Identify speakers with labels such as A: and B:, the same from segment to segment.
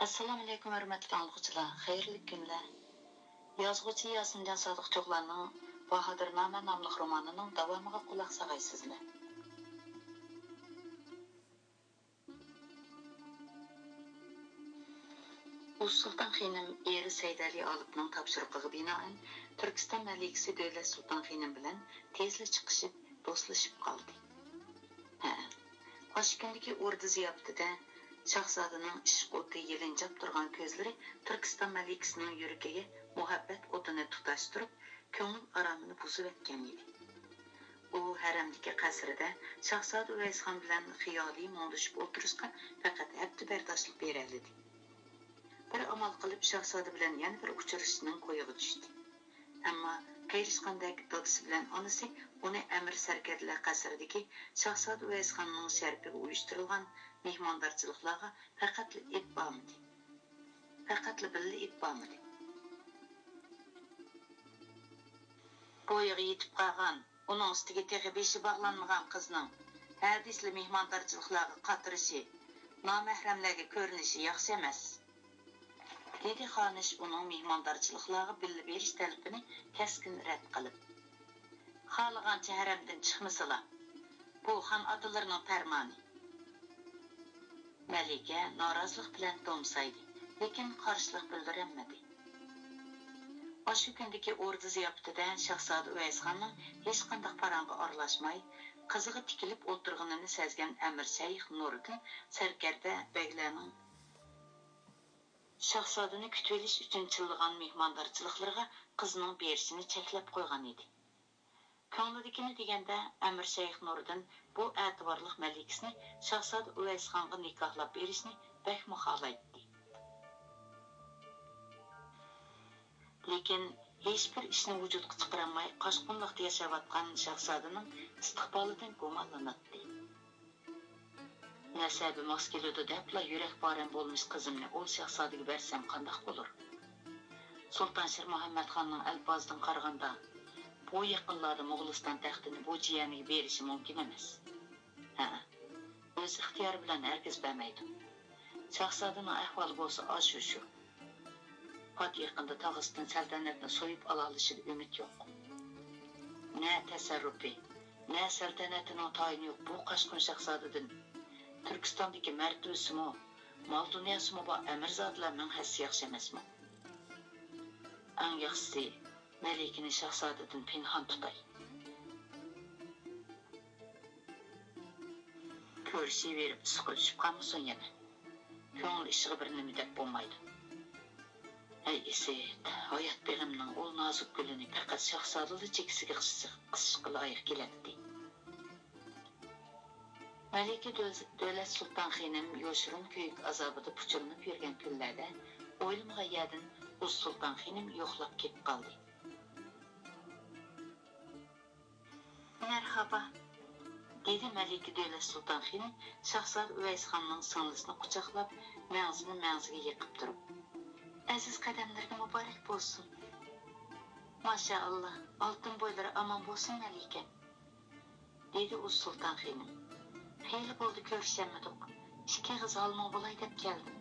A: Assalomu alaykum hurmatli o'quvchilar, xayrli kunlar. Yozuvchi Yasinjon Sodiqcho'g'larning Bahodirnoma nomli romanining davomiga quloq solasizlar. Sultan Xinim eri Saydali Olibning topshirig'iga binoan Turkiston malikasi Davlat Sulton Xinim bilan tezla chiqishib, do'stlashib qoldi. Oshkundagi o'rda ziyofatida Shahzodaning ishq o'ti yelinjab turgan ko'zlari Turkiston malikasining yuragiga muhabbat o'tini tutashtirib, ko'ngil aromini buzib etgan edi. U haramdagi qasrida Shahzoda Uvaysxon bilan xiyoliy mo'ng'ishib o'tirishga faqat hafta bardoshlik beradi. Bir amal qilib Shahzoda bilan yana bir uchrashishning qo'yiga tushdi. Ammo qiyishqandek dodisi bilan onasi uni Amir Sarkarlar qasridagi Shahzoda Uvaysxonning sharafiga uyushtirilgan mehmondorchiliklarga faqat ib bormadi. Bo'yiga yetib qolgan, uning ustiga teg'i beshi bog'lanmagan qizning hadisli mehmondorchiliklarga qatirishi, nomahramlarga ko'rinishi yaxshi emas. Dedi xonish uning mehmondorchiliklarga billa berish talabini keskin rad qilib. Xohlagancha haramdan chiqmasalar, bu xon otalarining farmoni. Malika norozilik bilan to'msaydi, lekin qarshilik bildirilmadi. O'sha kundagi o'rda ziyofatida Shahzoda Uvaysxonning hech qanday parangga aralashmay, qiziga tikilib o'tirganini sezgan Amir Shayx Nuriddin Sarkarda beglarning Shahzodani kutib olish uchun chillagan mehmondorchiliklarga qizining berishini cheklab qo'ygan edi. Ko'nglidagini deganda Amir Shayx Nuriddin bu e'tiborli malikasini Shahzoda Uvaysxonga nikohlab berishni bek xohlaydi. Lekin hech bir ishni vujudga chiqarmay qochqinlikda yashayotgan Shahzodaning istiqbolidan gumonlanadi. Nasabi moskiludi debla yurak baran bo'lmish qizimni o Shahzodaga bersam qandoq bo'lar? Sulton Shir Muhammad xonning alfozidan qaraganda bu yaqinlarda Mo'g'uliston taxtini bu jiyaniga berishi mumkin emas. O'z ixtiyori bilan hargiz bermaydi. Shahzodaning ahvoli bo'lsa shu. Pat yaqinda tog'isidan saltanatni so'yib ola olishida umid yo'q. Na tasarrufi, na saltanatining tayini yo'q bu qashqin Shahzodadan. Turkistondagi martubasimi, mol dunyosimi bor amirzodlarning hassi yaxshi emasmi? Eng yaxshisi Malikani Shahzodadan pinhon tutay. Ko'rishaverib siqilishib qolmasin yana. Ko'ngil ishiga bir nima deb bo'lmaydi. Ey Iset, hayot begimning ul nozik gulini faqat Shahzodali chekisiga qisishga loyiq keladi. Malika Davlat Sulton Xinim yoshirin kuyik azobida puchilib yurgan kunlarda o'ylamag'ayadan Uz Sulton Xinim yo'qlab ketib qoldi. Marhaba, dedi Malika Davlat Sulton Xinim Shahzoda Uvaysxonning singlisini quchoqlab, ma'ziga yiqib turib. Aziz qadamlarga muborak bo'lsin. Mashaalloh, oltin bo'ylari omon bo'lsin Malika, dedi Uz Sulton Xinim. Xeyli bo'ldi ko'rishamadik. Ikki qiz olmoq bo'lay deb keldim.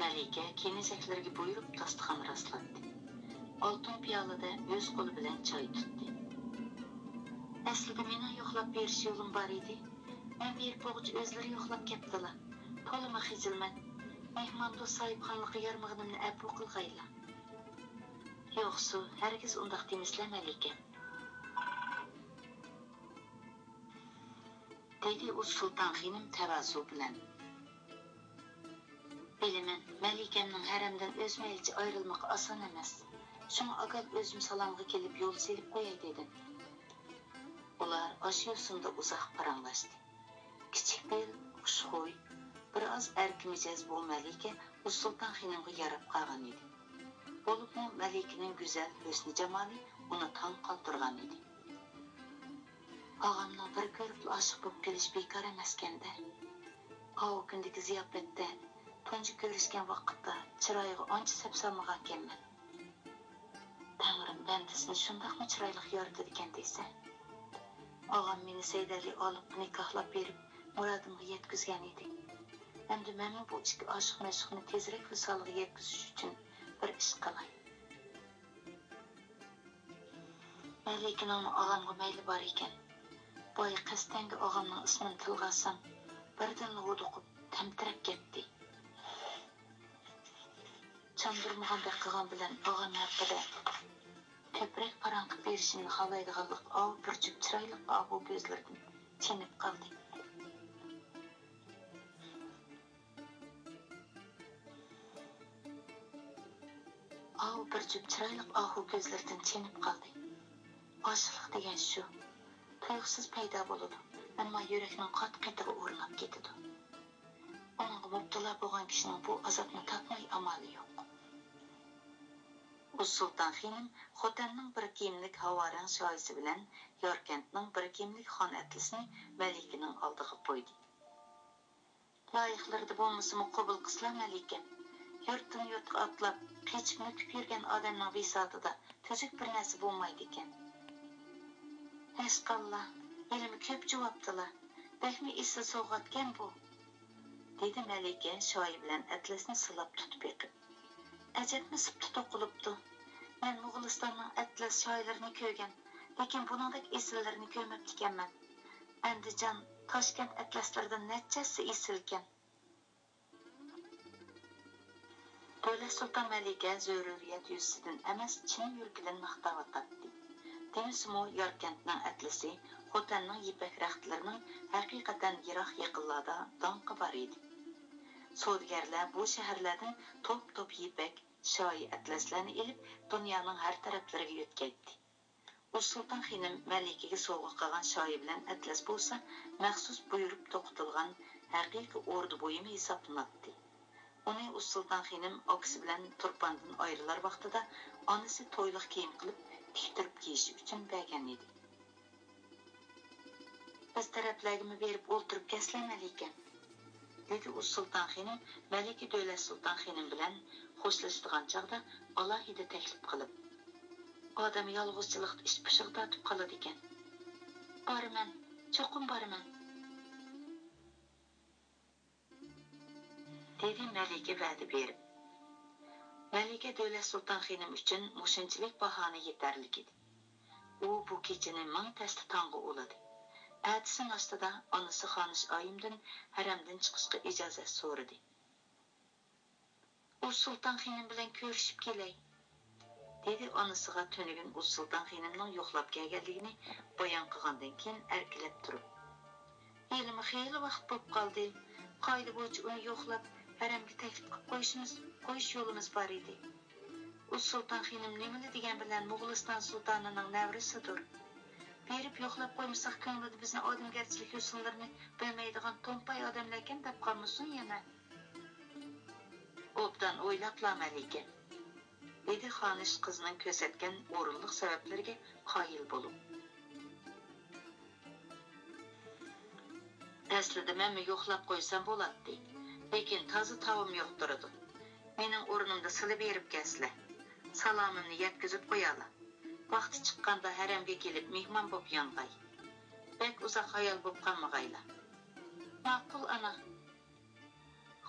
A: Malika kenizaklarga buyurib dasturxon rastlatdi. Oltin piyolada o'z qo'li bilan choy tutdi. Aslida meni yo'qlab berish yo'lim bor edi. Men berib o'g'ich o'zlari yo'qlab ketdilar. To'lima xijilman. Mehmon do'st sohibxonlikqa yarmag'inimni afv qilg'aylar. Yo'qsu, hargiz undoq demislar Malika, dedi Uz Sulton Xinim tavazu bilan. Bilaman, Malikamning haramdan o'zmayilcha ayrilmoq oson emas. Shunga agal o'zim salomga kelib yo'l selib qo'yay dedim. Ular osh yo'sinda uzoq paranglashdi. Kichik bel, xushxo'y, biroz erkimijaz bu Malika Uz Sulton Xinimga yarab qolgan edi. Bo'libmi Malikaning go'zal husni jamoli uni tong qoldirgan edi. Ağamla bir görüp aşık bo'lib kelish bekor emaskanda. O kundagi ziyofatda tunji ko'rishgan vaqtda chiroyiga ancha sapsalmagan ekanman. Tangrim bandisini shundoqmi chiroyli yoritdi ekan desa. Ağam meni Saydali olib nikohlab berib murodimga yetkazgan edi. Endi men bu ikki aşık meşhurni tezrek visalga yetkizish uchun bir ish qilay. Lekin onun ağamga meyli var ekan. Boy qasdanga ağamning ismini tilga olsam, birdan o'diqib tamtirab ketdi. Çandırmagandek qilgan bilan ağam haqida ko'proq paranqib berishimni xohlaydiganlik bir jup chiroyli bu ko'zlardan chinib qoldi. Bir jup chiroyli ko'zlardan chinib qoldi. Oshliq degan shu. Tuyuqsiz paydo bo'ladi, ammo yurakning qat-qatiga o'rnab ketadi. Onunğa mubtala bo'lgan kishining bu azobni tatmay amali yo'q. Sultan Xinim Xotanning bir kiyimlik havorang shoyisi bilan Yorkentning bir kiyimlik xon atlisini Malikaning oldiga qo'ydi. Loyiqlarda bo'lmasimi qabul qilsam Malika. Yurtdan yurtga otlab, qechib o'tib yurgan odamning visatida tuzuk bir narsa bo'lmaydi ekan. Hashqallah, ilmi ko'p javobdilar. Bakmi esi so'g'atgan bu. Dedi Malika shoyi bilan atlasni silab tutib yiqib. Ajabmi sibti to'qilibdi. Men Mo'g'ulistonning atlas shoirlarini ko'rgan, lekin buningdek esillarni ko'rmabdi ekanman. Andijon, Toshkent atlaslaridan nechasi esilgan. Davlat Sulton Malika zaruriyat yuzidan emas, chin yurgidan maqtayotdi. Demismi Yorkentning atlasi Xotanning yipak raxtlarining haqiqatan yiroq yaqinlarda donqi bor edi. Savdogarlar bu shaharlardan top yipak shoyi atlaslarni ilib dunyoning har taraflariga yo'tkaydi. Sulton Xinim Malikaga sovg'a qilgan shoyi bilan atlas bo'lsa, maxsus buyurib to'qitilgan haqiqiy o'rda buyumi hisoblanadi. Uni Sulton Xinim oksi bilan turpandan ayrilar vaqtida onasi to'yliq kiyim qilib tiktirib kiyish uchun bergan edi. Biz taraflarga berib o'ltirib kaslar Malika, dedi Sulton Xinim Malika Davlat Sulton Xinim bilan xo'shlashadigan chog'da alohida taklif qilib. Odam yolg'izchilikda ish pishiq tortib qoladi ekan. Boraman, cho'qim boraman. Dedi Malika va'da berib. Malika Davlat Sulton Xinim uchun mushunchalik bahona yetarli edi. U bu kechani ming tasda tongga o'ladi. Ertasi nostida onasi Xonish oyimdan haramdan chiqishga ijozat so'radi. Sulton Xinim bilan ko'rishib kelay, dedi onasiga tunugun Sulton Xinimning yo'qlab kelganligini bayon qilgandan keyin erkilab turib. Elimi xeyli vaqt bo'lib qoldi. Qoida bo'yicha uni yo'qlab haramga taklif qilib qo'yish yo'limiz bor edi. Sulton Xinim nima degan bilan Mo'g'uliston sultonining navrisidir. Berib yo'qlab qo'ymasa ko'nglida bizni odamgarchilik usullarini bilmaydigan to'mpay odamlar ekan deb qolmasin yana. Obdan o'ylabla Malika, dedi Xonish qizning ko'rsatgan o'rinliq sabablariga qoyil bo'lib. Aslida men yo'qlab qo'ysam bo'ladi, lekin toza tavim yo'q turadi. Mening o'rnimda sili berib keslar. Salomimni yetkazib qo'yala. Vaqti chiqqanda haramga kelib mehmon bo'lib yong'ay. Bek uzoq xayol bo'lib qolmag'aylar. Ma'qul ana.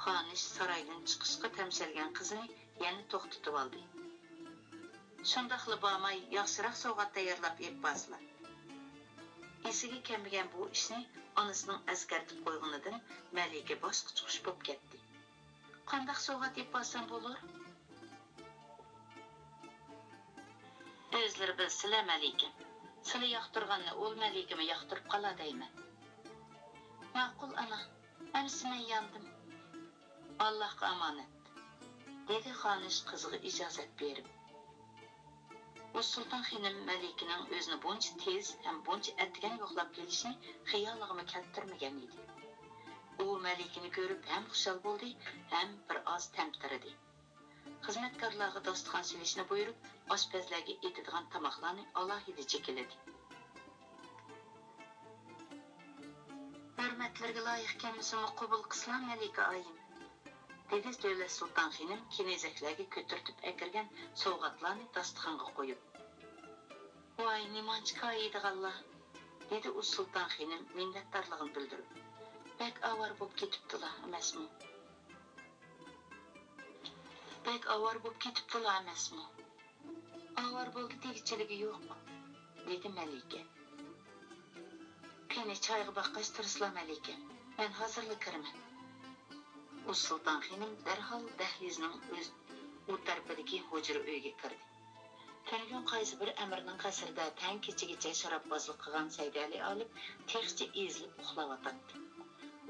A: Xonish saroydan chiqishga tamshalgan qizini yana to'xtatib oldi. Shundaqli bo'lmay yaxshiroq sovg'at tayyorlab yetbaslar. Esiga kelmagan bu ishni onasining askartib qo'yganidan Malika boshqa chiqish bo'lib ketdi. Qanday sovg'at yetbasam bo'lar? O'zlari bilsizlar Malika. Sizlar yoqtirganni o'l Malikami yoqtirib qoladayman. Ma'qul ana. Amsi men yandim. Allohga omonat, dedi Xonish qiziga ijozat berib. Sulton Xinim Malikaning o'zini buncha tez ham buncha atgan yo'qlab kelishini xayoliga keltirmagan edi. U Malikani ko'rib ham xushal bo'ldi, ham bir oz tamtiradi. Xizmatkorlarga dostixon silishni buyurib, oshpazlarga etadigan tomoqlarni alohida chekiladi. Hurmatlarga loyiq kelmasini qabul qilsam Malika oyim, dedi Davlat Sulton Xinim kenezaklarga ko'tirtib akirgan sovg'atlarni dasturxonga qo'yib. Voy, nimanchi qo'ydiganlar, dedi Sulton Xinim minnatdorligini bildirib. Bek avar bo'lib ketibdilar emasmi? Bek avar bo'lib ketibdilar emasmi? Avar bo'ldi degichiligi yo'q, dedi Malika. Qani choyga baqash tursizlar Malika. Men hozirlik kiraman. U Sulton xonim darhol dahlizning u tarafidagi hujra uyga kirdi. Töngün qaysi bir əmirning qasrida tang kechigacha sharobbozlik qilgan Saydali olib texcha ezilib uxlayotdi.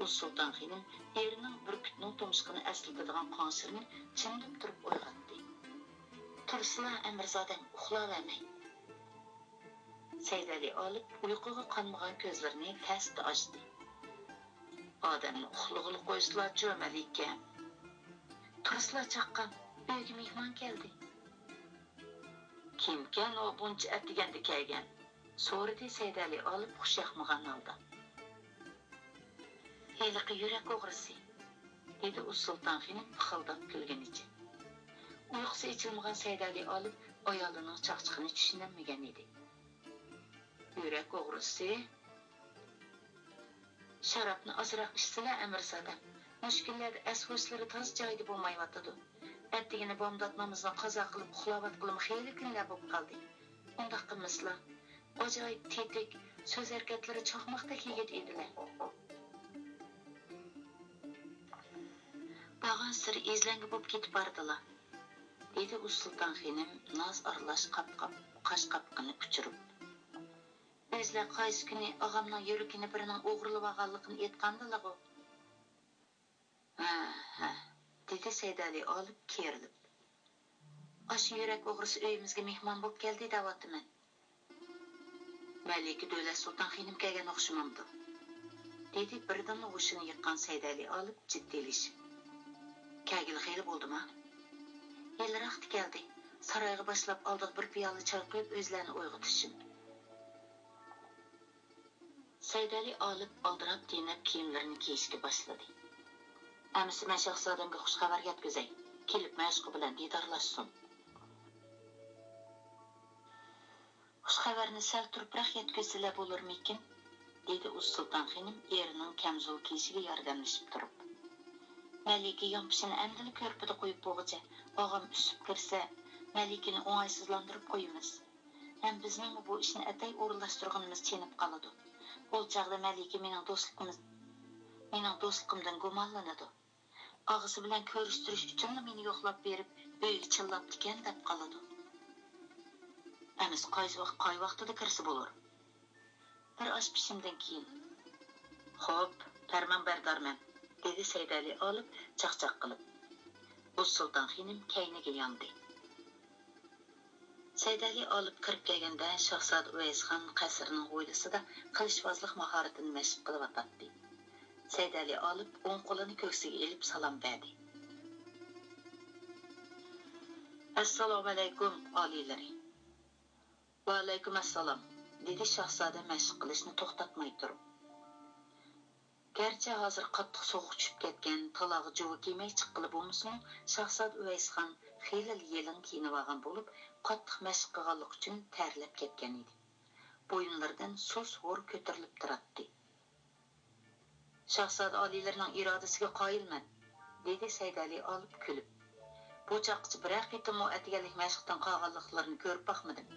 A: U Sulton xonim erining burkutning tumshug'ini aslatadigan qonshirni chimdib turib uyg'otdi. Tursizlar Amirzodam, uxlayvermang. Saydali olib uyquga qonmagan ko'zlarini tasda ochdi. Odamni uxlag'ili qo'ysizlar-chi, Malika. Tursizlar chaqqan, uyga mehmon keldi. Kimkan o buncha atiganda kelgan? So'radi Saydali olib xushyoqmagan holda. Heliqi yurak o'g'risi, dedi u Sulton xonim xildab kulganicha. Uyqusi ichilmagan Saydali olib ayolining chaqchiqini tushunmagan edi. Yurak o'g'risi? Sharobni ozroq ichsalar Amirzodam, mushkullarda asvoslari toz joyida bo'lmayotdi. Attigini bomdod namozni qazo qilib uxlayotganim xeyli kunlar bo'lib qoldi. Undaq qilmaslar. Ajoyib tetik, so'z harakatlari chaqmoqdek yigit edilar. Bag'an sir izlangi bo'lib ketib bordilar, dedi u Sulton xonim noz aralash qashqabqini uchirib. O'zlar qaysi kuni og'amning yuragini birining o'g'irlab olganligini aytgandilar. Ha, dedi Saydali olib kerilib. Aşı yurak o'g'risi uyimizga mehmon bo'lib keldi da'vatman. Malika Davlat Sulton xonim kelgan o'xshamamdi, dedi birdan o'shini yiqqan Saydali olib jiddiylashib. Kelgili xeyli bo'ldimi? Yilroq keldi. Saroyga boshlab oldiq bir piyola choy quyib o'zlarini uyg'otishim. Saydali olib oldirab kiyinib kiyimlarini kiyishga boshladi. Amisi men shahzodamga xush xabar yetkazay. Kelib mashqi bilan didorlashsin. Xush xabarni sal turibroq yetkazsalar bo'larmikin? Dedi u Sulton xonim erining kamzul kiyishiga yordamlashib turib. Malika yompishini andili ko'rpida qo'yib bo'g'icha, og'am usib kirsa, Malikani o'ng'aysizlantirib qo'yamiz. Ham bizning bu ishni atay o'rinlashtirganimiz chenib qoladi. Ol chaqda Malika mening do'stligimdan gumonlanadi. Og'isi bilan ko'rishtirish uchun meni yo'qlab berib, uyga chillabdi ekan deb qoladi. Amis qay vaqtida kirsa bo'lar? Bir osh pishimdan keyin. Xo'p, farmon bardorman, dedi Saydali olib chaqchaq qilib. U Sulton xonim kayniga yondi. Saydali olib kirib kelganda Shahzoda Uvaysxon qasrining hovlisida qilichbozlik mahoratini mashq qilib o'tdi. Saydali olib o'ng qo'lini ko'ksiga ilib salom berdi. Assalomu alaykum olilari. Va alaykum assalom, dedi Shahzoda mashq qilishni to'xtatmay turib. Gerçi hozir qattiq sovuq tushib ketgan, talog'i juvi kiymay chiqqili bo'lmasmi, Shahzoda Uvaysxon xeyli yelin kiyinib olgan bo'lib, qattiq mashq qilganlik uchun terlab ketgan edi. Bo'yinlaridan so'z-so'r ko'tarilib turardi. Shahzoda olilarining irodasiga qoyilman, dedi Saydali olib kulib. Bu chaqchi bir-oq qitim atganlik mashqdan qolganliklarini ko'rib boqmadim.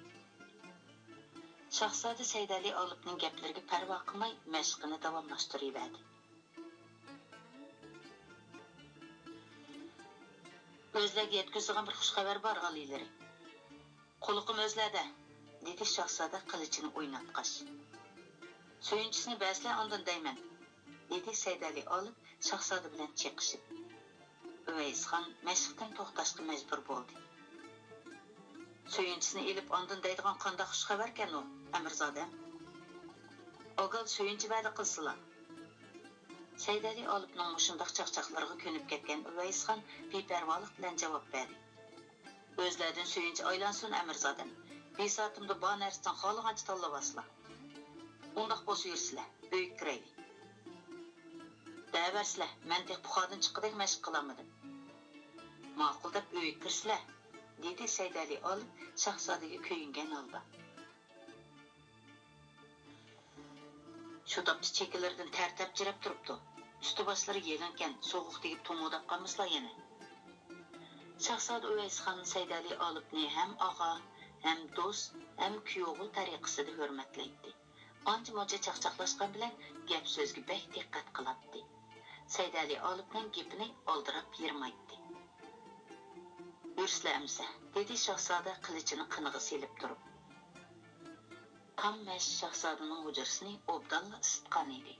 A: Shahzoda Saydali olibning gaplariga parvo qilmay mashqini davomlashtirib. O'zlarga yetkazgan bir xush xabar bor olilari. Quluqim o'zlarda, dedi Shahzoda qilichini o'ynatqach. So'yinchisini basla ondan deyman, dedi Saydali olib Shahzoda bilan cheqishib. Uvaysxon mashqdan to'xtashga majbur bo'ldi. So'yinchisini elib ondan deydigan qanday xush xabar ekan u, Amirzodam? Ogal so'yinchi va'da qilsalar. Saydali olibning mushundaq chaqchaqlarga ko'nib ketgan Uvaysxon beparvolik bilan javob berdi. O'zlardan so'yinchi aylansin Amirzodam. Besotimda bu narsadan xohlagancha tanlayasizlar. Undaq bo'lsa yursizlar, uyga kiraylik. Da'varsizlar, men tek buxodan chiqqidek mashq qilamadim. Ma'qul deb uyga kirsizlar, dedi Saydali olib Shahzodaga ko'yingan holda. Shu topda chekilardan tartab jirab turibdi. Usti boshlari yelingan, sovuq tegib to'ng'udab qolmaslar yana. Şahzadə Üveysxan Seydəli Alıbni həm ağa, həm dost, həm kuyog'ul tariqasida hurmatlaydi. Anca-muncha chaqchaqlashgan bilan gap so'zga bək diqqat qiladi. Seydəli Alıbning gapini oldirab yirmaydi. Yursilamsa, dedi Şahzadə qilichini qiniga selib turib. Tam məş Şahzadənin hujrasini obdalla isitqan edi.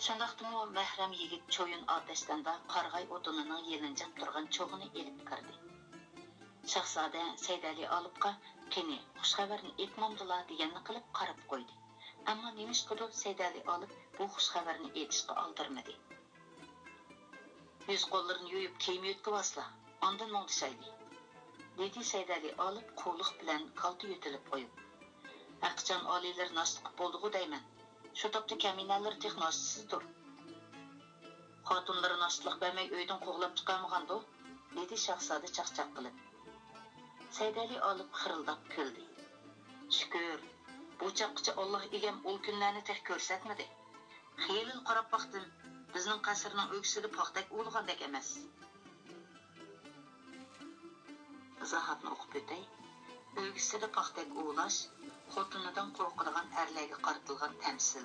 A: Şundaqdımı məhrəm yigit çoyun atəşdanda qarğay odununun yelinjab turgan çoğunu elib kirdi. Şahzadə Seydəli Alıbqa "Qani, xush xabarni aytmamdila" deganni qilib qarab qo'ydi. Ammo nemishqidir Seydəli Alıb bu xush xabarni aytishga aldırmadı. Yüz qo'llarini yuyib kiyim yo'tkivasla, ondan mo'ngishayli. Dedi Seydəli Alıb qo'liq bilan kalta yutilib qo'yib. Aqchan oliylar nostliq bo'ldi-ku deyman. Shu topda kaminalar texnosizdir. Xotinlari nostliq bermay uydan qo'g'lab chiqarmagandu, dedi Shahzoda chaqchaq qilib. Seydəli Alıb xırıldab kuldi. Shukr, bu chaqqicha Alloh egam ul kunlarni tek ko'rsatmadi. Xiyelin qarab baxdim, bizning qasrning o'ksida paxtak o'lgandek emas. Izohatni o'qib o'tay. O'ksida paxtak o'lash xotinidan qo'rqadigan erlarga qaratilgan tamsil.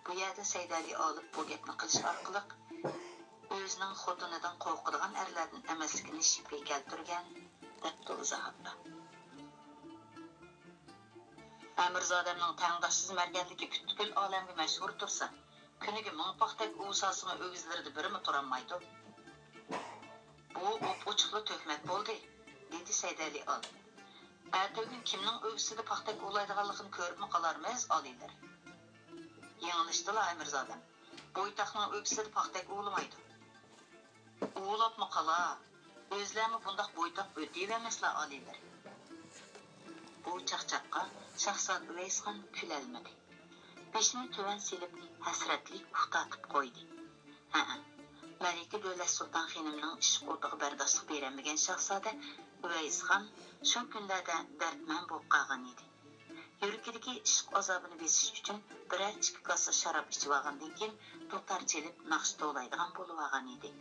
A: Bu yerda Seydəli Alıb bu gapni qilish orqali o'zining xotinidan qo'rqadigan erlarning emasligini shibga keltirgan debdi izohatda. Amirzodamning tangdoshsiz marganligi butkul olamga mashhur tursa, kuniga ming paxtak o'sasini o'gizlarida birimi turolmaydi. Bu ochiqli tuhmat bo'ldi, dedi Seydəli Alıb. Ertagün kimning o'gisida paxtak o'laydiganligini ko'ribmi qolarmiz, oliylar. Yanglishdilar Amirzodam. Bo'ytaqning o'gisida paxtak o'lamaydi. O'labmi qola? O'zlami bundaq bo'ytaq o'tayvermaslar, oliylar. Bu chaqchaqqa Shahzoda Üveysxan kulolmadi. Beshini tuvan silib hasratlik uxtatib qo'ydi. Malika Dövlət Sultan xonimning ishq o'tiga bardoshlik beramagan Shahzoda Üveysxan shu kunlarda dardman bo'lib qolgan edi. Yuragidagi ishq azobini besish uchun biror 2 kosa sharob ichib olgandan keyin dutor chelib naqsh to'laydigan bo'lib olgan edi.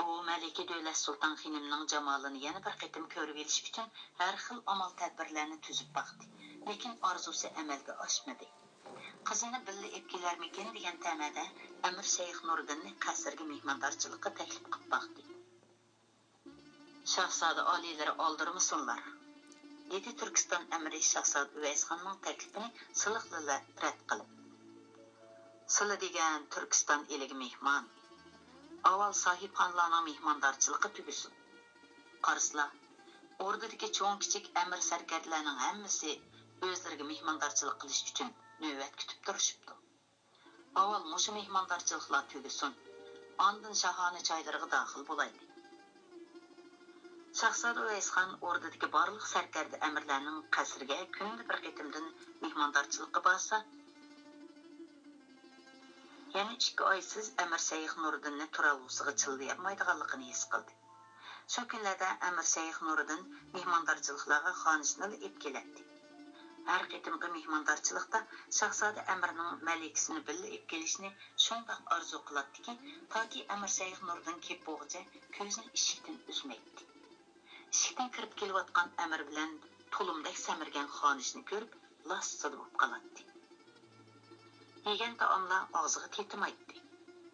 A: U Malika Dövlət Sultan xonimning jamolini yana bir qatim ko'rib olish uchun har xil amal tadbirlarni tuzib baxdi, lekin orzusi amalga oshmadi. Qizini billa epkilarmikin degan ta'mada Amir Shayx Nuriddinni qasrga mehmondorchilikka taklif qilib baxdi. Shahzoda oliylari oldirmisinlar, dedi Turkiston amiri Shahzoda Üveysxonning taklifini siliqlila rad qilib. Sili degan Turkiston eliga mehmon. Avval sahibxonlarning mehmondorchiligi tugusin. Qaraslar, o'rdadagi cho'ng-kichik amir sarkarlarning hammasi o'zlariga mehmondorchilik qilish uchun navbat kutib turishibdi. Avval mushu mehmondorchiliklar tugusin, ondan shahona joylariga daxil bo'laydi. Shahzoda Üveysxon o'rdadagi barliq sarkarda amirlarning qasriga kunda bir qatimdan mehmondorchilikqa borsa, yana 2 oysiz Amir Shayx Nuriddinni turalg'usiga chillayolmaydiganligini his qildi. Shu kunlarda Amir Shayx Nuriddin mehmondorchiliklarga xonishni olib keladi. Har qatimgi mehmondorchilikda Shahzoda Amirning malikasini billa olib kelishni shundoq orzu qiladiki, toki Amir Shayx Nuriddin kelib bo'lguncha ko'zini eshikdan uzmaydi. Eshikdan kirib kelayotgan Amir bilan to'limdek samirgan xonishni ko'rib, lassada bo'lib qoladi. Yegan taomlar og'ziga tetmaydi.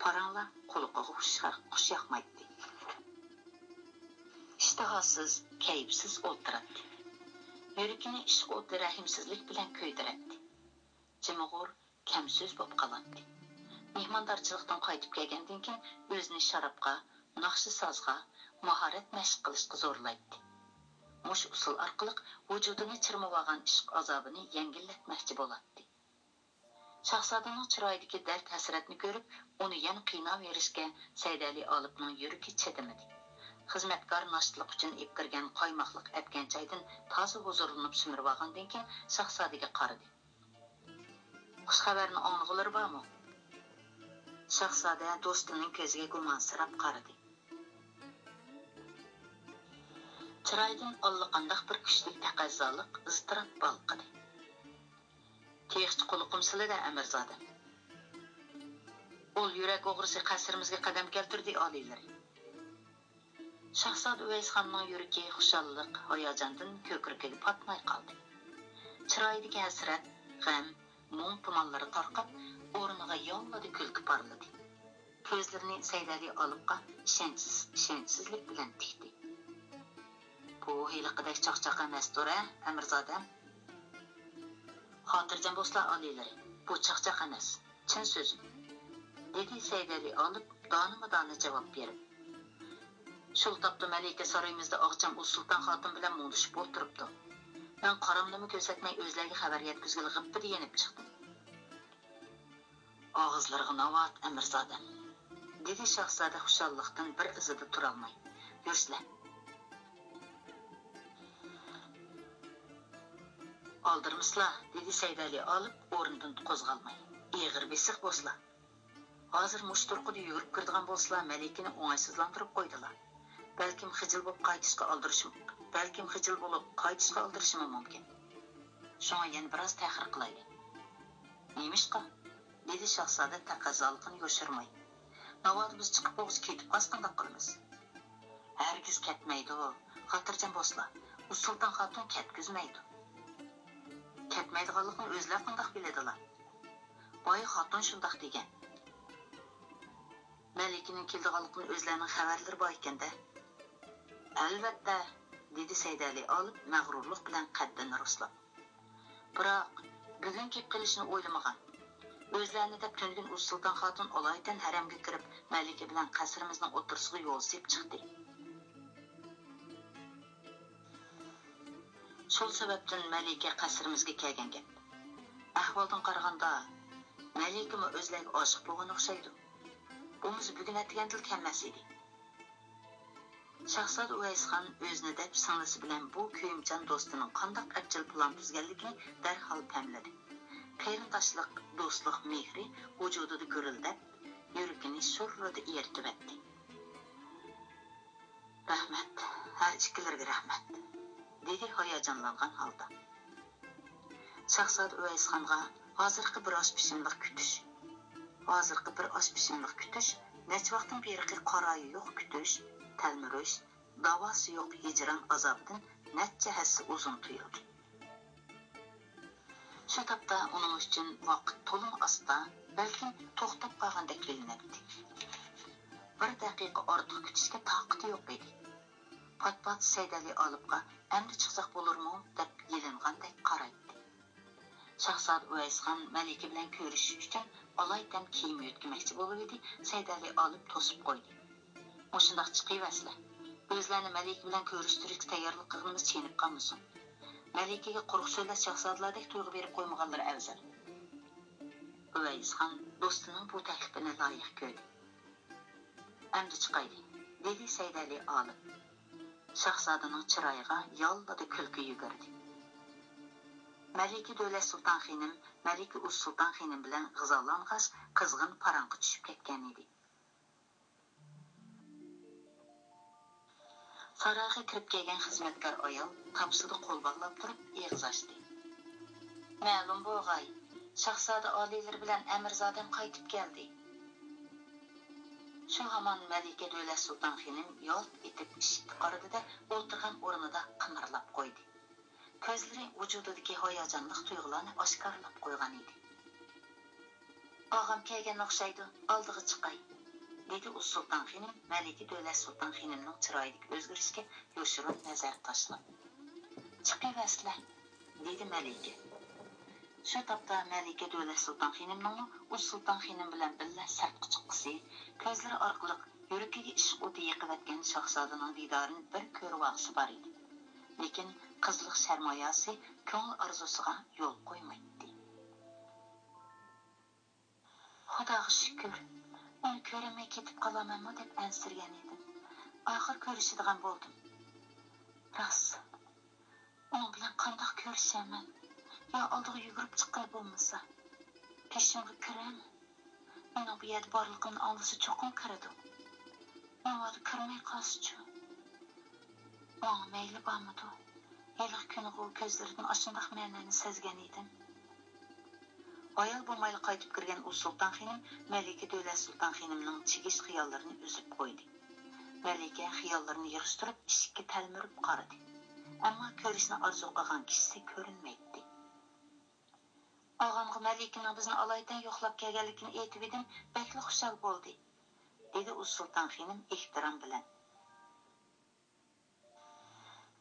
A: Paranglar qo'liga xush yoqmaydi. İştahasız, kayıpsız o'tiradi. Yuragini ishq o'ti rahimsizlik bilan ko'ydiradi. Jimig'ur, kamso'z bo'lib qoladi. Mehmondorchilikdan qaytib kelgandan keyin o'zini sharobga, naqshi sozga, mahorat mashq qilishga zo'rlaydi. Mush usul orqali vujudini chirmab olgan ishq azobini yengillatmoqchi bo'ladi. Shahzodaning chiroyidagi dard hasratni ko'rib, uni yana qiynab berishga Seydəli Alıbning yuragi chidamadi. Xizmatkor nostlik uchun ep kirgan qaymoqliq atgan choydan toza huzurlanib simirib olgandan keyin Shahzodaga qaradi. Xush xabarni ang'ilari bormi? Shahzoda do'stining ko'ziga gumonsirab qaradi. Chiroydan allaqandoq bir kuchli taqozolik iztirob balqidi. Texchi quluqim silida Amirzoda. Ol yürek oğrisi qasrimizga qadam keltirdi aliyleri. Şahzade Uvaysxonning yuragi xushalliq, hayajondan ko'kragiga patmay qoldi. Chiroyidagi hasrat, g'am, mung tumanlari tarqab, o'rniga yonladi kulki parladi. Ko'zlarini Saydali Olibga ishonchsizlik bilan tikdi. Bu hiliqidek chaqchaq emasdir, Amirzodam. Xotirjam bo'slar aliyleri. Bu chaqchaq emas, chin so'zim. Dedi Saydali Olib donima-dona javob berib. Şol tapda Malika sarayımızda Ağçam o Sultan Hatun bilen muğluşup oturupdu. Ben qaramlımı gözetmey özlerine xabar yetkizgili gıppı diyenip çıktım. Ağızlarına navat Emirzadem. Dedi Şahzade xuşallıqdan bir izide turalmay. Yürüsle. Aldırmışla, dedi Saydali alıp orundan qozğalmay. Eğir besiq bosla. Hazır muşturquda yürüp kırdıgan bolsla Malikini oңайсызlandırıp koydular. Belkim xijil bolup qaytishga aldırışım mümkün. Şoňa ýene biraz täxir qilayly. Nemişqa? Dedi Şahzade taqazalygyny ýoşurmay. Nawad biz çykyp boğuz ketip qasqandaq qılmaz. Hergiz ketmeydi o. Xatırjam bosla. Bu Sultan Hatun ketkizmeydi. Ketmeydiganlygyny özler qandaq bilediler. Boy Hatun şundaq degen. Malikinin kildiganlygyny özlerinin xabarlary bar ekende. Albatta, dedi Saydali alıp mağrurluq bilan qaddini ruslab. Biroq bugun kep qilishni o'ylamagan. Özlerini deb töngün Sultan Hatun olaydan haramga kirib, Malika bilan qasrimizning o'tirisiga yo'l sep chiqdi. Şol sababdan Malika qasrimizga kelgan gap. Ahvoldan qaraganda Malikami o'zlariga oshiq bo'lgan o'xshaydi. Bumuz bugun atgandil kelmas edi. Şahzade Uvaysxon özünü deb singlisi bilan bu köyümcan do'stining qandaq ajil plan tuzganligini darhol pamladi. Qarindoshlik, do'stlik mehri vujudida ko'rildib, yuragini sho'rrada eritib etdi. Rahmat, har ikkilarga rahmat, dedi hayajonlangan holda. Şahzade Uvaysxonga hozirgi bir osh pishimliq kutish, necha vaqtdan beri qaroyi yo'q kutish, talmirish, davası yo'q hijron azobdan necha hassa uzun tuyuldi. Shu topda uning uchun vaqt to'lin asta, balki to'xtab qolgandek bilinadi. Bir daqiqa ortiq kutishga toqati yo'q edi. Pat-pat Saydali Olibga endi chiqsaq bo'larmi deb yelingandek qaraydi. Şahzade Uvaysxon Malika bilan ko'rishish uchun olaydan kiyim yo'tkamoqchi bo'lib edi, Saydali Olib to'sib qo'ydi. Oşundaq chiqivaslar. Özlerini Malika bilan ko'rishtirish tayyorlik qilganimiz chenib qolmasin. Malikaga quruq so'zlash shahzodalardek tuyg'u berib qo'ymaganlar afzal. Uvaysxon do'stining bu taklifini loyiq ko'rdi. Endi chiqayli, dedi Saydali Olib. Shahzodaning chiroyiga yolladi kulki yugurdi. Malika Dövlet Sultan Xinim, Malika Uz Sultan Xinim bilan g'izolang'ach qizg'in paranqi tushib ketgan edi. Sarayga kirib kelgan xizmatkor ayol kapsida qo'l bog'lab turib eg'iz ochdi. Ma'lum bo'g'ay, Shahzoda oliylar bilan Amirzodam qaytib keldi. Shu hamon Malika Dövlet Sultan Xinim yo'lt etib eshikni qaradida o'tirgan o'rnida qimirlab qo'ydi. Ko'zlari vujudidagi hayajonli tuyg'ularni oshkorlab qo'ygan edi. Og'am kelgan o'xshaydi, oldiga chiqay, dedi Uz Sultan Xinim Malika Dövlet Sultan Xinimning chiroyidagi o'zgarishga yoshirin nazar tashlab. Chiqivaslar, dedi Malika. Shu topda Malika Dövlet Sultan Xinimning Uz Sultan Xinim bilan birga sirtqa chiqqisi, ko'zlari orqali yuragiga ishq o'ti yiqilayotgan shahzodaning didorini bir ko'rib olsa bor edi. Lekin qizlik sarmoyasi ko'ngil orzusiga yo'l qo'ymaydi. Xudoga shukr, uni ko'rmay ketib qolamanmi deb ansirgan edim. Oxir ko'rishadigan bo'ldim. Rost, uning bilan qandoq ko'rishaman? Yo oldiga yugurib chiqqay bo'lmasa, peshimga kirami? Mening bu yerda borligimni anglasa cho'qim kiradi. Navodi kirmay qolsa-chi? Ona mayli bormidi? Yiliq kuni u ko'zlaridan ashundoq ma'noni sezgan edim. Ayal bo'lmayli qaytib kirgan u Sultan xonim Malika Davlat Sultan xonimning chigish xiyollarini uzib qo'ydi. Malika xiyollarini yig'ishtirib eshikka talmirib qaradi. Ammo ko'rishni orzu qilgan kishisi ko'rinmaydi. Og'amga Malikaning bizni alaydan yo'qlab kelganligini aytib edim, bakli xushal bo'ldi, dedi u Sultan xonim ehtirom bilan.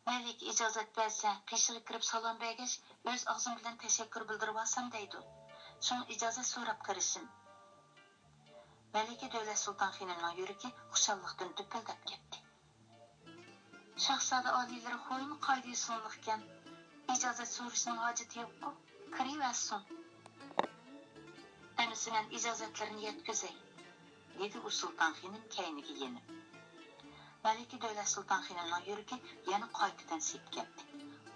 A: Malik ijozat bersa, qishig'i kirib salom bergach, o'z og'zim bilan tashakkur bildirib olsam deydi. So'ng ijozat so'rab kirishim. Malika Davlat Sultan xonimning yuragi xushallikdan dupuldab ketdi. Shahzoda oliylari xo'ymi qoida sunliqkan. Ijozat so'rashning hojati yo'q-ku. Kiraversin. Anisi men ijozatlarini yetkazay, dedi u Sultan xonim kayniga yenib. Malika Davlat Sultan xonimning yuragi yana qaytadan sepib ketdi.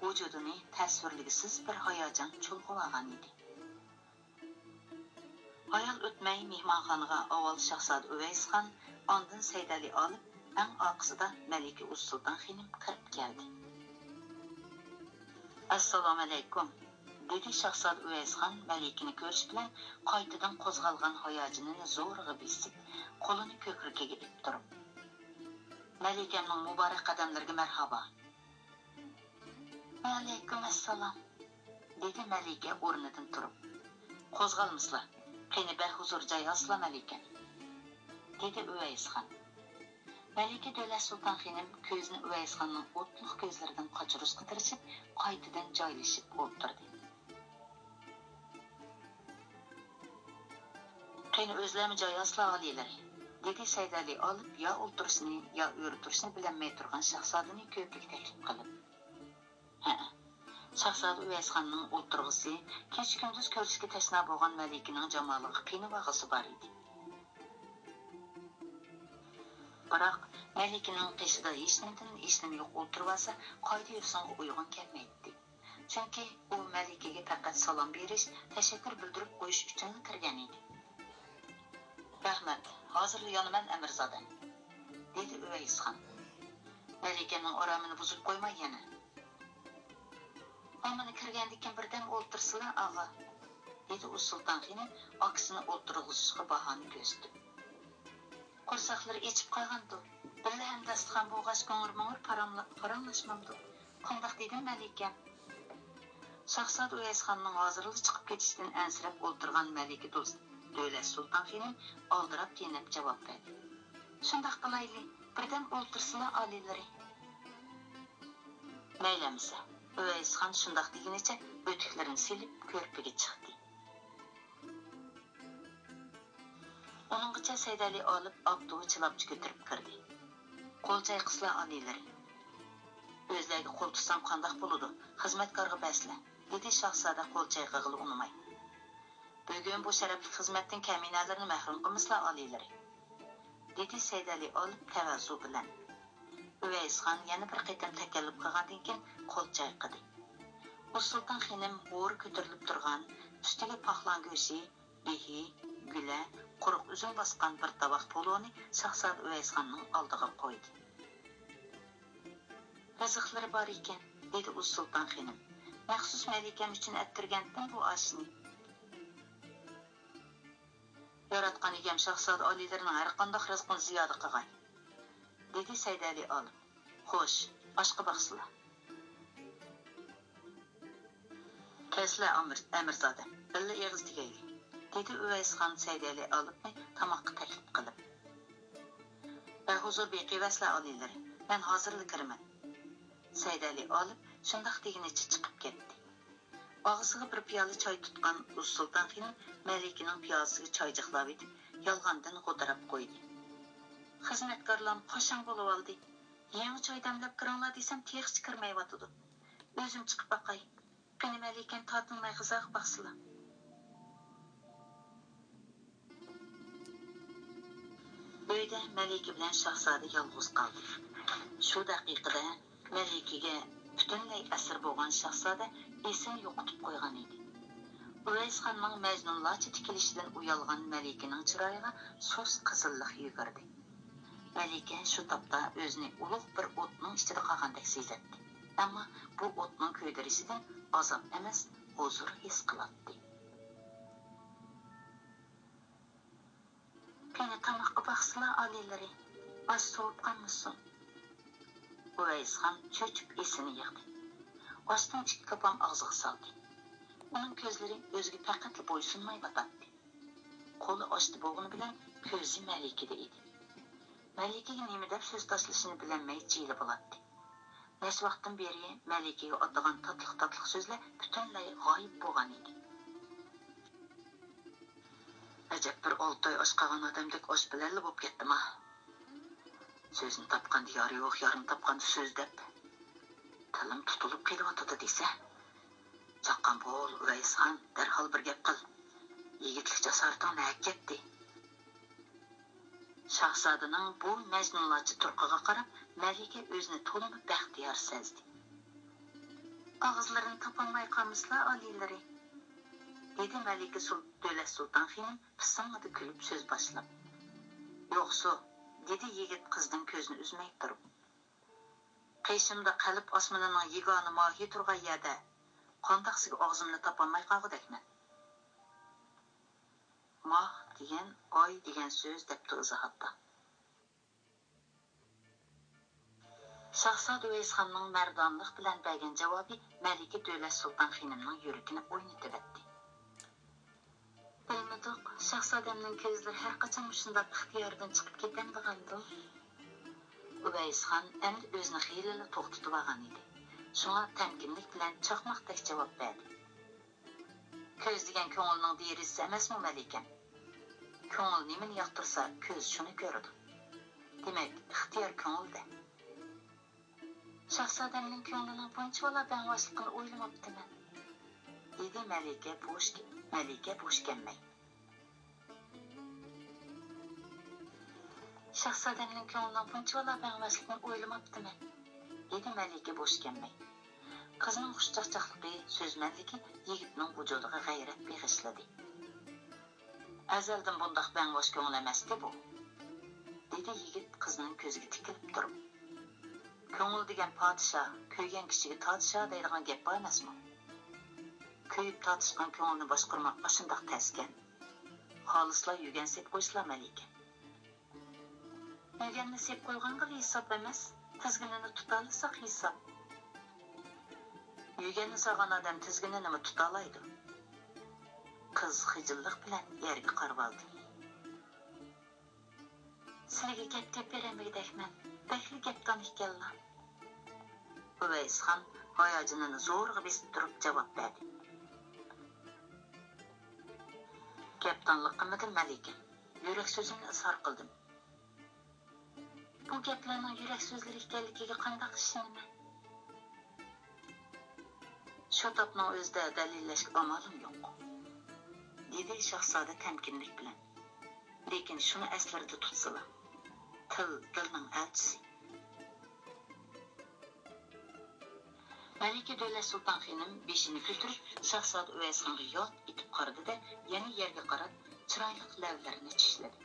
A: Vujudini tasvirligisiz bir hayajon chulg'ab olgan edi. Ayol o'tmay mehmonxonaga avval Shahzoda Uvaysxon, ondan Saydali olib, eng orqasida Malika Sulton xonim kirib keldi. Assalomu alaykum, dedi Shahzoda Uvaysxon Malikani ko'rish bilan qaytadan qo'zg'algan hayajonini zo'rg'a besib, qo'lini ko'krigiga itib turib. Malikaning muborak qadamlariga marhaba. Alaykum assalom, dedi Malika o'rnidan turib. Qo'zg'almisizlar. Qani bahuzur joy asla Malika, dedi Uvaysxon. Malika Davlat Sulton xonim ko'zini Uvaysxonning o'tliq ko'zlaridan qochirishga tirishib, qaytadan joylashib o'tirdi. Qani o'zlami joy asla oliylar, dedi Saydali olib, yo o'tirishni, yo o'rtirishni bilmay turgan shahzodani ko'plik taklif qilib. Shahzoda Uvaysxonning o'tirg'isi kech kunduz ko'rishga tashna bo'lgan Malikaning jamoliga qiynavag'isi bor edi. Biroq Malikaning qishida hech nima yo'q o'tirib olsa, qoida yo'singa uyg'un kelmaydi. Chunki u Malikaga faqat salom berish, tashakkur bildirib qo'yish uchun kirgan edi. Rahmat, hozir yonaman Amirzoda, dedi Uvaysxon. Malikaning oromini buzib qo'ymay yana. Amani kirgandikin birdan o'ltirsizlar, og'a, dedi u Sulton xonim aksini o'ltirg'izishga bahona ko'zdi. Qo'rsaqlari echib qolgandi. Billa ham dasturxon bo'g'ash ko'ngir-mo'ngir paranglashmamdi. Qandoq dedim Malika? Shahzoda Uvaysxonning hozirlik chiqib ketishidan ansirab o'ltirgan Malika Davlat Sulton xonim oldirab tenib javob berdi. Shundoq qilayli, birdan o'ltirsizlar oliylari. Maylamisa. Uvaysxon shundoq degunicha o'tiklarini silib ko'rpaga chiqdi. Uninggacha Saydali olib Abduvi chilabchi ko'tirib kirdi. Qo'l chayqislar oliylari. O'zlariga qo'l tutsam qandoq bo'ladi? Xizmatkorga basla, dedi Shahzoda qo'l chayqag'ili unamay. Bugun bu sharafli xizmatdan kaminalarini mahrum qilmaslar oliylari, dedi Saydali olib tavazu bilan. Uvaysxon yana bir qaytam takalluf qilgandan keyin qo'l chayqadi. U Sulton xonim bo'ri ko'tarilib turgan, ustiga paxlan go'shi, behi, gula, quruq uzum bosgan bir tabaq poloni Shahzoda Uvaysxonning oldiga qo'ydi. Rizqlari bor ekan, dedi u Sulton xonim. Maxsus Malikam uchun attirgandim bu oshni. Yaratgan egam Shahzoda oliylarining har qanday rizqini ziyoda qilgan, dedi Saydali olib. Xo'sh, oshqa baqsizlar. Kesla Amirzoda, billa eg'iz tegayli, dedi Uvaysxon Saydali olibni tomoqqa taklif qilib. Huzur beqiyvaslar oliylari, men hozirlik kiraman. Saydali olib shundoq degunicha chiqib ketdi. Og'ziga bir piyola choy tutgan Sulton xonim Malikaning piyolasiga choy jiqlab etib, yolg'ondan g'o'dirab qo'ydi. Xizmatkorlar qo'shin bo'lib oldi. Yangi choy damlab kiringlar desam, texch kirmayotdi. O'zim chiqib baqay. Qani Malikam tortinmay g'izaq baqsizlar. Uyda Malika bilan Shahzoda yolg'iz qoldi. Shu daqiqada Malikaga butunlay asir bo'lgan Shahzoda esini yo'qotib qo'ygan edi. Uvaysxonning majnunlarcha tikilishidan uyalgan Malikaning chiroyiga so'z qizillik yugurdi. Malika shu topda o'zini ulug' bir o'tning ichida qolgandek sezdi. Ammo bu o'tning kuydirishidan azob emas, huzur his qiladi. alileri, az soğup kalmışsın. Uveysxan çöçüp esini yığdı. Aşdan iki kapam ağzığı saldı. Onun gözleri özgü pəqətli boysunmay batattı. Kolu açtı boğunu bilen közü Melike'de idi. Melike'ye nemi dep söz taşlışını bilenmeyi cili bulattı. Neç vaqtdan beri Melike'ye atlagan tatlıq sözler bütünlay gayip boğan idi. Acep bir 6 ay aş qalan adamdek aş bilerli bop getdim ha. Sözünü tapqandı yarı yok, yarım tapqandı söz dep. Tilim tutulup kelip atıdı dese. Çaqqan bol, Uveysxan, derhal bir gep qıl. Yigitlik jasaratan nәк ketdi. Şahzadenin bu mecnunlarcı turqaga qarab, Melike özünü tolunu bəxtiyar sezdi. Ağızlarını tapanmay qalmışlar alileri. Dedi Melike Dövlet Sultan Xanım pısınmadı gülüp söz başlap. Yoxsu, dedi yigit kızdan közünü üzmeyip durup. Qeşimde qalib asmanının yigani mahi turğay yerde, qandaqsıga ağzımını tapanmay qalğıdakman. Mah degan, ay degan söz depti izahatda. Şahzade Uveysxanның mərdanlıq bilan bergan cavabı Melike Dövlet Sultan Xanımның yürəkini oynatıp etdi. Bilmedik, Şahzademning közleri her qaçan muşundaq ixtiyordan chiqib ketendigandı. Uveysxan endi özünü xeylili to'xtatib olgan edi. Şuna temkinlik bilan chaqmaqdek javob berdi. Köz degan ko'ngilning derisi emasmi Melikem? Ko'ngil nimani yoqtirsa, ko'z shuni ko'radi. Demak, ixtiyor ko'ngilda. Şahzademning ko'nglining buncha bola bang'oshligini o'ylamabdiman. Dedi Melike bo'sh kelmay. Şahzademning ko'nglining buncha bola bang'oshligini o'ylamabdiman. Dedi Melike bo'sh kelmay. Qizning xushchaqchaqligi, so'zmanligi yigitning vujudiga g'ayrat beg'ishladi. Azaldan bundaq bang'osh ko'ngil emasdi bu. Dedi yigit qizning ko'ziga tikilib turib. Ko'ngil degan podsho, kuygan kishiga podsho deydigan gap bor emasmi? Kuyib tortishgan ko'ngilni boshqarmoq shundoq taskan. Xolislar yugan sep qo'yishlar Melike. Yuganni sep qo'yganga hisob emas, tizginini tutolsak hisob. Yuganni sog'an odam tizginini nima tutolaydi? Qiz xijillik bilan yerga qarab oldi. Sizga gap deb bermaydiman. Bekli gapdan ekanlar. Uveysxan hayajonini zo'rg'a besib turib javob berdi. Gapdanlik qilmadim Melike. Yurak so'zimni izhor qildim. Bu gaplarning yurak so'zlari ekanligiga qanday ishonaman? Shu topning o'zida dalillashga amalim yo'q. Dedi Shahzoda temkinlik bilan. Lekin shuni aslarda tutsalar. Til dilning elchisi. Melike Dövlet Sultan Xanım beshini ko'tarib Shahzoda Uveysxonga yot etib qaradi-da, yana yerga qarab, chiroyli lavlarini tishladi.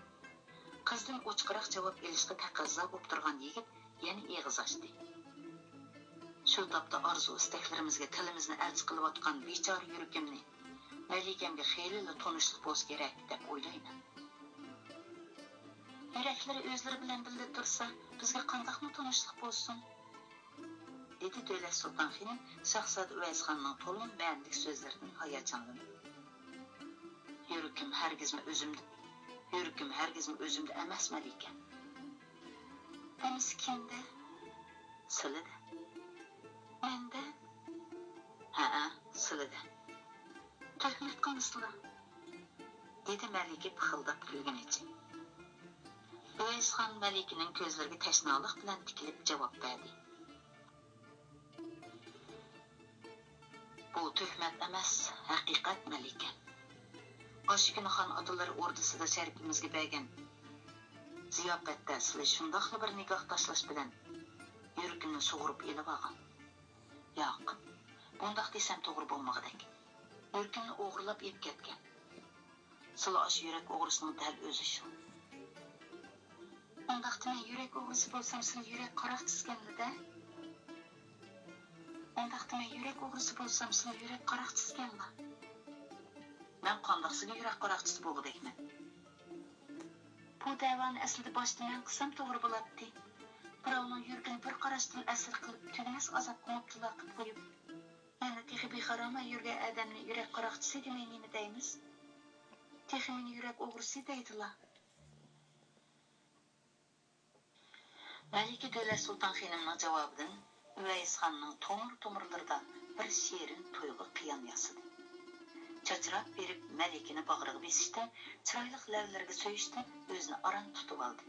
A: Qizning o'chqiroq javob berishga taqozo bo'lib turgan yigit yana eg'iz ochdi. Shu topda orzu istaklarimizga tilimizni elchi qilayotgan bechora yurakimni Melikemga xeylili tonishlik bo'lsa kerak deb o'ylayman. Yuraklari o'zlari bilan bilib tursa, bizga qandoqmi tonishlik bo'lsin? Dedi Dövlet Sultan Xanım Şahzade Uveysxonning to'lin ma'nilik so'zlaridan hayajonlanib. Yurakim hargizmi o'zimda emas Melike. Bunisi kimda? Silida. Menda? Ha, silida. Tuhmat qilmaslar. Dedi Melike pixildab kulganicha. Uveysxon Melikening ko'zlariga tashnolik bilan tikilib javob berdi. Bu tuhmat emas, haqiqat Melike. Oshkinaxon otalari o'rdisida sharifimizga bergan ziyofatda sizlar shundoqli bir nigoh tashlash bilan yurakimni sug'urib elib olgan. Yo'q, bundoq desam to'g'ri bo'lmag'idek. Yurakimni o'g'irlab yeb ketgan. Sizlar osh yurak o'g'risining dal o'zi shu. Undaqda men yurak o'g'risi bo'lsam, sizlar yurak qaroq chizganlar-da. Undaqda men yurak o'g'risi bo'lsam, sizlar yurak qaroq chizganlar. Men qandaqsiga yurak qaroqchisi bo'lg'idekman. Bu davoni aslida boshdan men qilsam to'g'ri bo'ladi. Birovning yurgani bir qarashdan asir qilib, tugamas azobga mubtalo qilib qo'yib, yana texi bexarama yurgan odamni yurak qaroqchisi demay nima deymiz? Texi meni yurak o'g'risi deydilar. Malika Davlat Sulton xonimning javobidan Uvaysxonning to'mirlarida bir shirin to'yg'u qiyon yasadi. Chachrab berib Malikani bag'riga besishda, chiroyli lavlarga so'yishda o'zini aran tutib oldi.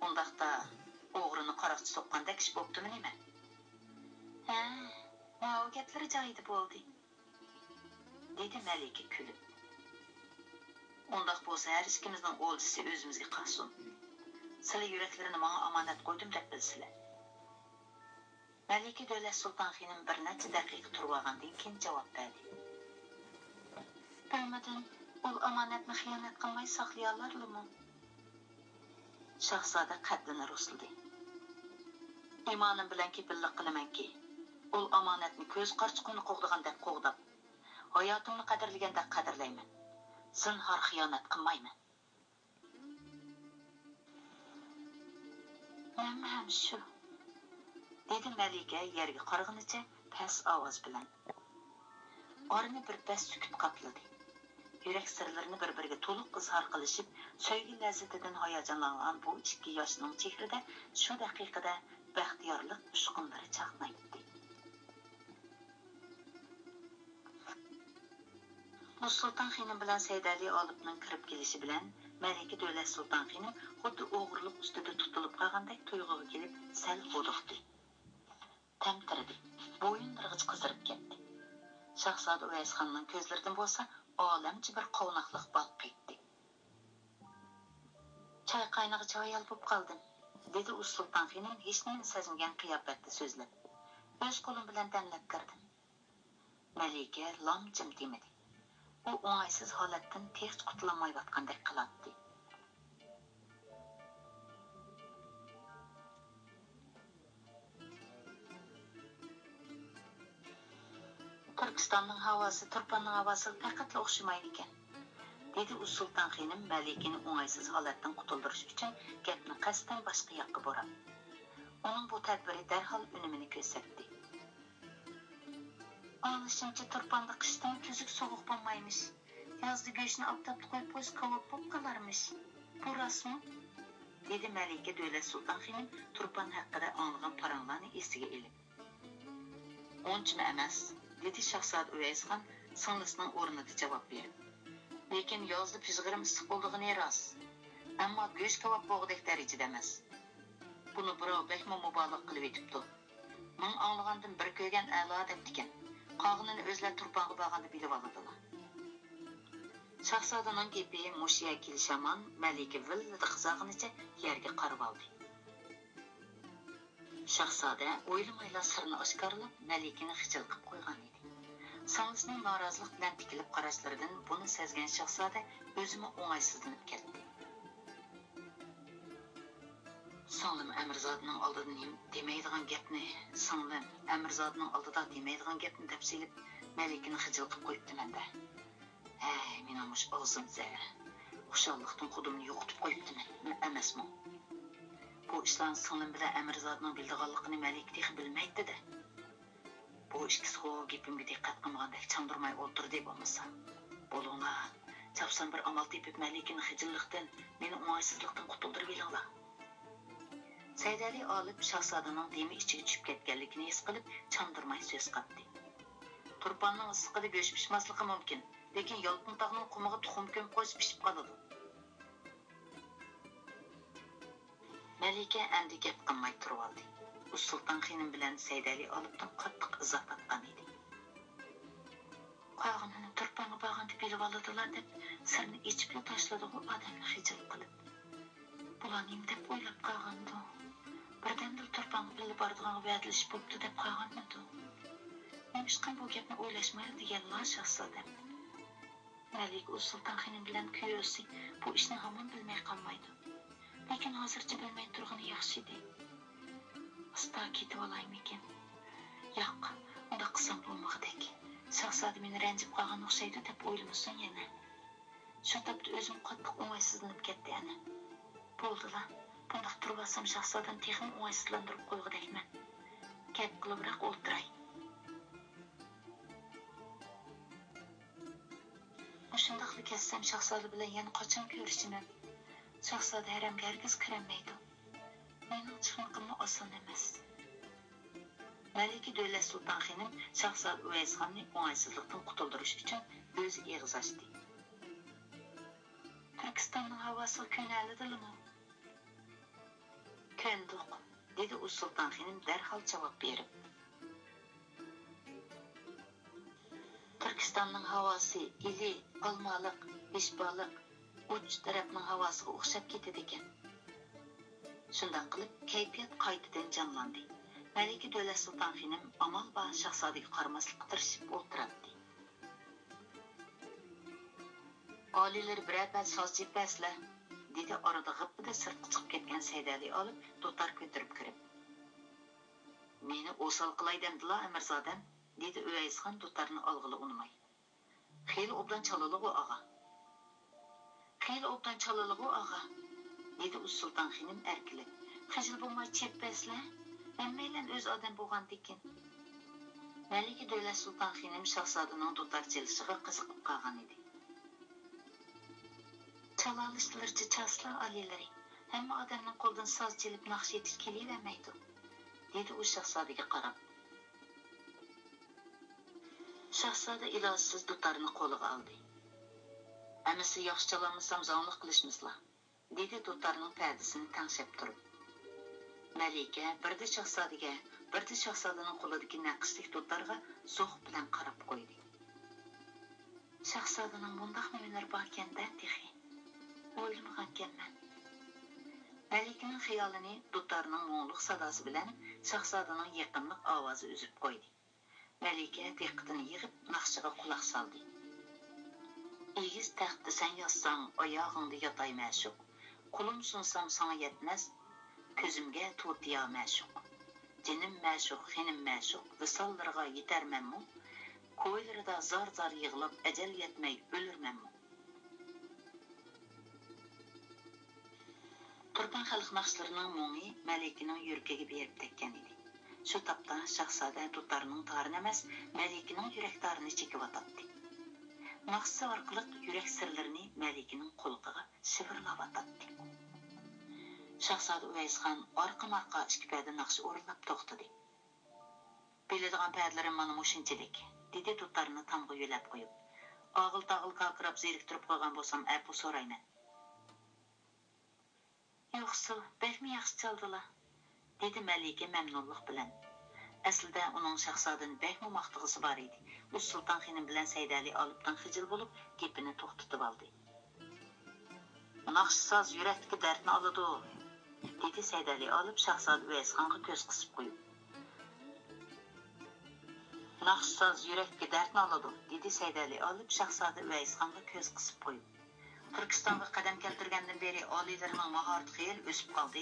A: Undaqda o'g'rini qaroqchi soqqandek ish bo'ptimi nima? Ha, ma'u gaplari joyida bo'ldi, dedi Malika kulib. Undaq bo'lsa har ikkimizning o'ldisi o'zimizga qolsin. Sizlar yuraklarini menga omonat qo'ydim deb bilsizlar. Malika Davlat Sulton xonim bir necha daqiqa turib olgandan keyin javob berdi. Bilmadim, ul omonatni xiyonat qilmay saqlay olarmi? Shahzoda qaddini rostlaydi. Imonim bilan kepillik qilamanki, ul omonatni ko'z qarchiqini qo'g'dagandek qo'g'dab, hayotimni qadrlagandek qadrlayman. Zinhor xiyonat qilmayman. Men ham shu, dedi Malika yerga qarag'inicha past ovoz bilan. Orni bir pas sukut qapladi. Yurak sirlarini bir-biriga to'liq izhor qilishib, so'ygi lazzatidan hayajonlangan bu ikki yoshning chehrida shu daqiqada baxtiyorlik ushqunlari chaqnaydi. Sulton xonim bilan Saydali olibning kirib kelishi bilan Malika Davlat Sulton xonim xuddi o'g'irlik ustida tutilib qolgandek tuyg'uga kelib sal qo'diqdi. Tamtirdi. Bo'yinlarg'ich qizarib ketdi. Shahzoda Uvaysxonning ko'zlaridan bo'lsa olamcha bir qovnoqlik balq etdi. Choy qaynag'icha ayol bo'lib qoldim, dedi Sulton xonim hech nima sezmagan qiyofatda so'zlab. O'z qo'lim bilan damlab kirdim. Malika lom-jim demadi. U o'ng'aysiz holatdan tez qutulolmayotgandek qiladi. Turkistonning havosi Turpanning havosiga faqat o'xshamaydi ekan, dedi Sulton xonim Malikani o'ng'aysiz holatdan qutuldirish uchun gapni qasddan boshqa yoqqa borib. Uning bu tadbiri darhol unumini ko'rsatdi. Anlashimcha Turpanda qishdan kuzuk sovuq bo'lmaymish. Yozda go'shtni oftobda qo'yib qo'yish kavob bo'lib qolarmish. Bu rostmi? dedi Malika Davlat Sulton xonim Turpan haqida anglagan paranglarni esiga ilib. Unchmi emas, dedi Shahzoda Uvaysxon singlisining o'rnida javob berib. Lekin yozda pishg'irim issiq bo'ldig'ini rost. Ammo go'sht kavob bo'g'dek darajada emas. Buni birov bekmi mubolag'a qilib etibdi. Men anglagandan bir ko'rgan a'lo debdikan. Qog'inini o'zlar Turpanga borganda bilib oladilar. Shahzodaning gapi mushiya kelishamon Malika villada qizag'inicha yerga qarab oldi. Shahzoda o'ylamayla sirni oshkorlab Malikani xijil qilib qo'ygan edi. Singlisining norozilik bilan tikilib qarashlaridan buni sezgan Shahzoda o'zini o'ng'aysizlanib ketdi. Singlim Amirzodning oldida demaydigan gapni, singlim Amirzodning oldida demaydigan gapni deb silib Malikani xijil qilib qo'yibdi-manda. Hey, mening mush o'zim zar. Xushallikdan xudimni yo'qotib qo'yibdiman, emasmi? Bu ishlarni singlim bilan Amirzodning bildiganligini Malik deb bilmaydi-da. Bu ikkisi xo'p gapimga diqqat qilmagandek chandurmay o'ltirdi bo'lmasa. Bo'linglar, chapsan bir amal tepib Malikani xijillikdan, meni o'ng'aysizlikdan qutuldirib olinglar. Saydali olib Shahzodaning demi ichiga tushib ketganligini his qilib, chandurmay so'z qatdi. Turpanning issiqida go'sht pishmasligi mumkin, lekin yolqin tog'ning qumiga tuxum ko'mib qo'yib pishib qoladi. Malika endi gap qilmay turib oldi. Sulton xonim bilan Saydali olibdan qattiq izoh atgan edi. Qog'inini Turpanga borganda bilib oladilar deb sirni ichib tashladi u odamni xijil qilib. Bular nima deb o'ylab qolgandi? Birdan Turpanga bilib boradigan va'dalish bo'pti deb qolganmidi? Men hech qanday bu gapni o'ylashmaydi deganlar Shahzoda. Malik Sulton xonim bilan kuyovsi bu ishni hamon bilmay qolmaydi. Lekin hozircha bilmay turgani yaxshi edi. Usta ketib olaymikin? Yo'q, unda qilsam bo'lmag'idek. Shahzoda meni ranjib qolgan o'xshaydi deb o'ylamasan yana. Shu tapda o'zim qattiq o'ng'aysizlanib ketdi ana. Bo'ldi-la. Bundaq turib olsam shahzodam texim o'ng'aysizlantirib qo'ygudekman. Gap qilibroq o'ltiray. Shundaqli kessam shahzoda bilan yana qachon ko'rishiman? Shahzoda haramga hargiz kirolmaydi. Mening chiqimim oson emas. Malika Davlat Sulton xonim shahzoda Uvaysxonni o'ng'aysizlikdan qutuldirish uchun o'zi eg'iz ochdi. Turkistonning havosi ko'nalidimi? Ko'ndiq, dedi u Sulton xonim darhol javob berib. Turkistonning havosi ili, olmaliq, beshbaliq, uch tarafning havosiga o'xshab ketadi ekan. Shundan qilib, kayfiyat qaytadan jonlandi. Malika Davlat Sulton xonim amal bor shahzodaga qaramaslikka tirishib o'tiradi. Olilar birapal soz jepaslar, dedi orada g'ipida sirtqa chiqib ketgan Saydali olib, dutor ko'tarib kirib. Meni o'sal qilay demdilar, Amirzodam, dedi Uvaysxon dutorni olg'ili unmay. Xeyli obdan chalalig'u og'a. Xeyli obdan chalalig'u og'a, dedi u Sulton xonim erkilib. Xijil bo'lmay chepaslar, hammaylar o'z odam bo'lgandikin. Malika Davlat Sulton xonim shahzodaning dutor chelishiga qiziqib qolgan edi. Çalalışlarca çaslar alileri, hamma odamning qo'ldan soz chelib naqsh etish kelavermaydi, dedi u shahzodaga qarab. Shahzoda ilojsiz dutorni qo'liga oldi. Amisi yaxshi chalolmasam zonliq qilishmizlar, dedi dutorning pardasini tangshab turib. Malika birda shahzodaga, birda shahzodaning qo'lidagi naqshlik dutorga zo'q bilan qarab qo'ydi. Shahzodaning bundoq hunari bor ekan-da, texi. O'ylamaganman. Malikaning xayolini dutorning mo'ngluq sadosi bilan shahzodaning yaqinliq ovozi uzib qo'ydi. Malika diqqatini yig'ib naqshiga quloq soldi. Egiz taxtda sen yotsang, oyog'ingda yotay ma'shuq. Qo'lim sunsam sana yetmas, ko'zimga to'tiya ma'shuq. Jinim ma'shuq, xinim ma'shuq, visollarga yetarmanmi? Ko'ylarida zar-zar yig'lab ajal yetmay o'lurmanmi? Turpan xalq naqshlarining mo'ngi Malikaning yuragiga berib tekkan edi. Shu tapda shahzoda dutorning tarini emas, Malikaning yurak tarini chekib otadi. Naqshi orqali yurak sirlarini Malikaning qo'lqiga shivirlab otadi. Shahzoda Uvaysxon orqa-marqa ikki payda naqsh o'rlab to'xtadi. Biladigan paytlarim mana mushunchalik, dedi dutorni tamg'a yo'lab qo'yib. Og'il-tog'il qalqirab zeriktirib qo'ygan bo'lsam, apu so'rayman. Yo'qsa, bekmi yaxshi chaldilar, dedi Malika mamnunlik bilan. Aslida uning shahzodani bekmi maqtig'isi bor edi. U Sulton xonim bilan Saydali olibdan xijil bo'lib, gapini to'xtatib oldi. Naqshsoz yurakdagi dardni oladi, dedi Saydali olib shahzoda Uvaysxonga ko'z qisib qo'yib. Naqshsoz yurakdagi dardni oladi, dedi Saydali olib shahzoda Uvaysxonga ko'z qisib qo'yib. Turkistonga qadam keltirgandan beri oliylarining mahorati xeyli o'sib qoldi.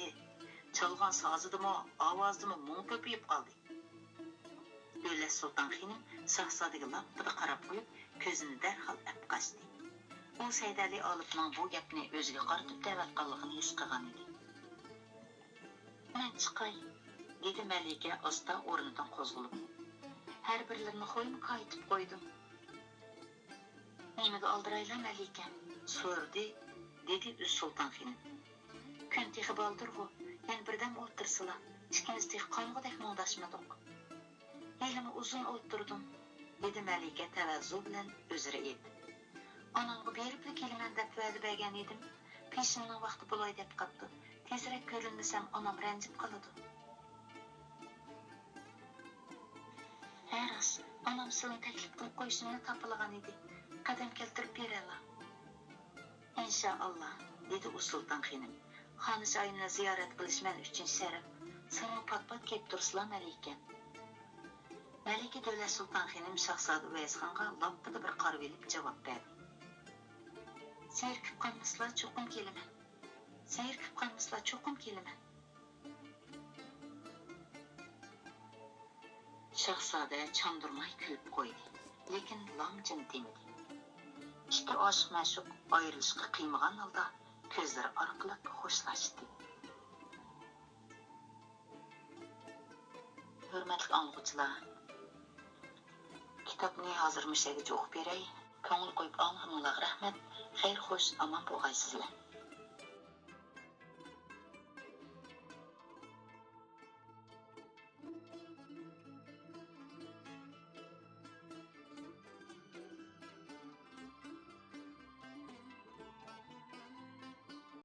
A: Chalg'on sozidimi, ovozdimi mung ko'payib qoldi. Davlat Sulton xonim shahzodaga lappida qarab qo'yib, ko'zini darhol apqashdi. U Saydali olibning bu gapni o'ziga qaratib da'vatqanligini his qilgan edi. Men chiqay, dedi Malika asta o'rnidan qo'zg'alib. Har birlarini qo'yim qaytib qo'ydim. Nimaga oldiraylar Malika? So'rdi, dedi Sulton xonim. Kun texi boldirg'u, yana birdan o'ltirsizlar. Ikkimiz tex qong'idek mundashmadik. Yelimi uzun o'ltirdim, dedi Malika tavazzu bilan o'zira edi. Onamga berib kelaman deb va'da bergan edim. Peshinning vaqti bo'lay deb qopdi. Tezroq ko'rinmasam onam ranjib qoladi. Haras, onam sizning taklif qilib qo'yishimni topilgan edi. Qadam keltirib beraylar. İnşallah, dedi u Sulton xonim. Xonishayimni ziyorat qilish men uchun sharaf. Sana pat-pat kelib tursizlar Malika. Malika Davlat Sulton xonim shahzoda Uvaysxonga lappida bir qarab elib javob berdi. Zerikib qolmaslar cho'qim kelaman. Zerikib qolmaslar cho'qim kelaman. Shahzoda chandurmay kulib qo'ydi, lekin lom jim demadi. ikki oshiq ma'shuq ayrılışqa qiymagan holda ko'zlari orqali xo'shlashdi. Hurmatli anglag'uchilar, kitobni hozir mushagicha o'qib beray. Ko'ngil qo'yib anglag'anlarga rahmat. Xeyr, xo'sh, aman bo'lgaysizlar.